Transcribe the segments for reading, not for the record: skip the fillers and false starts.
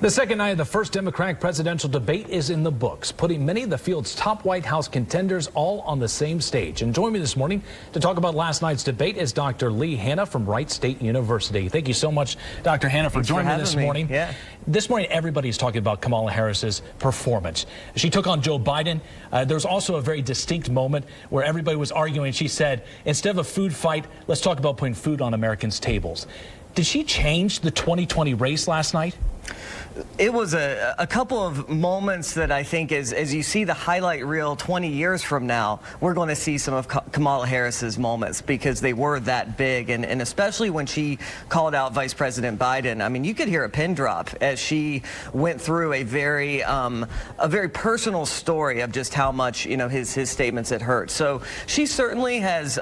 The second night of the first Democratic presidential debate is in the books, putting many of the field's top White House contenders all on the same stage. And joining me this morning to talk about last night's debate is Dr. Lee Hanna from Wright State University. Thank you so much, Dr. Hanna, for joining me this morning. Yeah. This morning, everybody's talking about Kamala Harris's performance. She took on Joe Biden. There was also a very distinct moment where everybody was arguing. She said, instead of a food fight, let's talk about putting food on Americans' tables. Did she change the 2020 race last night? It was a couple of moments that I think as you see the highlight reel 20 years from now, we're going to see some of Kamala Harris's moments because they were that big. And especially when she called out Vice President Biden, I mean, you could hear a pin drop as she went through a very personal story of just how much, his statements had hurt. So she certainly has,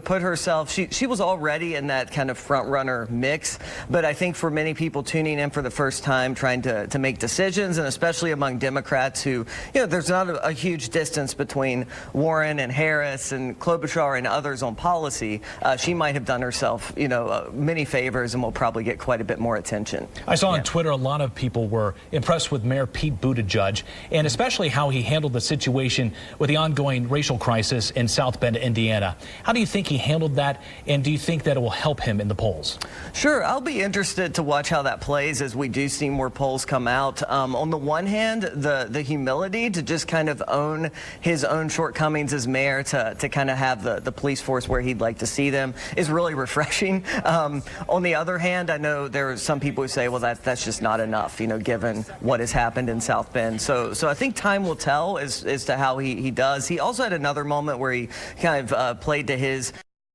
put herself, she was already in that kind of front runner mix. But I think for many people tuning in for the first time, trying to make decisions, and especially among Democrats who, there's not a huge distance between Warren and Harris and Klobuchar and others on policy. She might have done herself, many favors and will probably get quite a bit more attention. I saw on Twitter a lot of people were impressed with Mayor Pete Buttigieg, and especially how he handled the situation with the ongoing racial crisis in South Bend, Indiana. How do you think he handled that, and do you think that it will help him in the polls? Sure. I'll be interested to watch how that plays as we do see more polls come out. On the one hand, the humility to just kind of own his own shortcomings as mayor, to kind of have the police force where he'd like to see them, is really refreshing. On the other hand, I know there are some people who say, well, that's just not enough, given what has happened in South Bend. So I think time will tell as to how he does. He also had another moment where he kind of played to his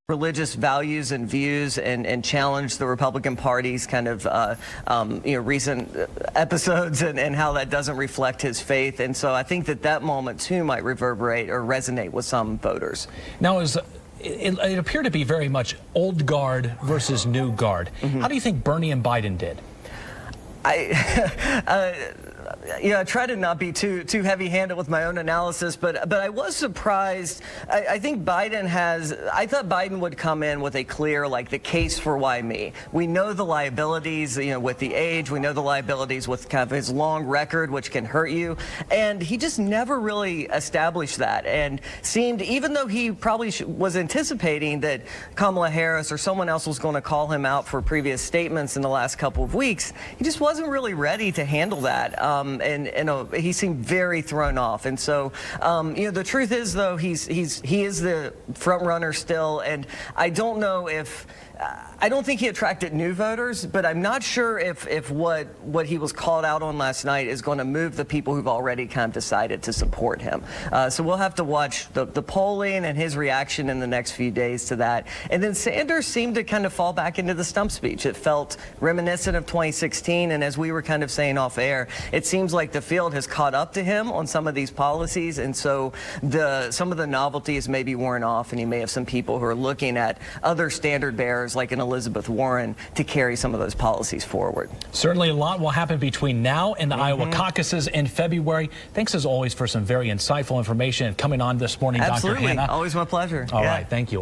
religious values and views and challenge the Republican Party's kind of recent episodes and how that doesn't reflect his faith. And so I think that moment too might reverberate or resonate with some voters. Now, it appeared to be very much old guard versus new guard. How do you think Bernie and Biden did? I try to not be too heavy-handed with my own analysis, but I was surprised. I think I thought Biden would come in with a clear, the case for why me. We know the liabilities, with the age. We know the liabilities with kind of his long record, which can hurt you. And he just never really established that, and seemed, even though he probably was anticipating that Kamala Harris or someone else was going to call him out for previous statements in the last couple of weeks, he just wasn't really ready to handle that. And he seemed very thrown off. And so, the truth is, though, he is the front runner still. And I don't know if I don't think he attracted new voters, but I'm not sure if what he was called out on last night is going to move the people who've already kind of decided to support him. So we'll have to watch the polling and his reaction in the next few days to that. And then Sanders seemed to kind of fall back into the stump speech. It felt reminiscent of 2016, and as we were kind of saying off air, it seems like the field has caught up to him on some of these policies, and so some of the novelty is maybe worn off, and he may have some people who are looking at other standard bearers like an Elizabeth Warren to carry some of those policies forward. Certainly a lot will happen between now and the Iowa caucuses in February. Thanks as always for some very insightful information coming on this morning, Absolutely. Dr. Hanna. Always my pleasure. All right, thank you.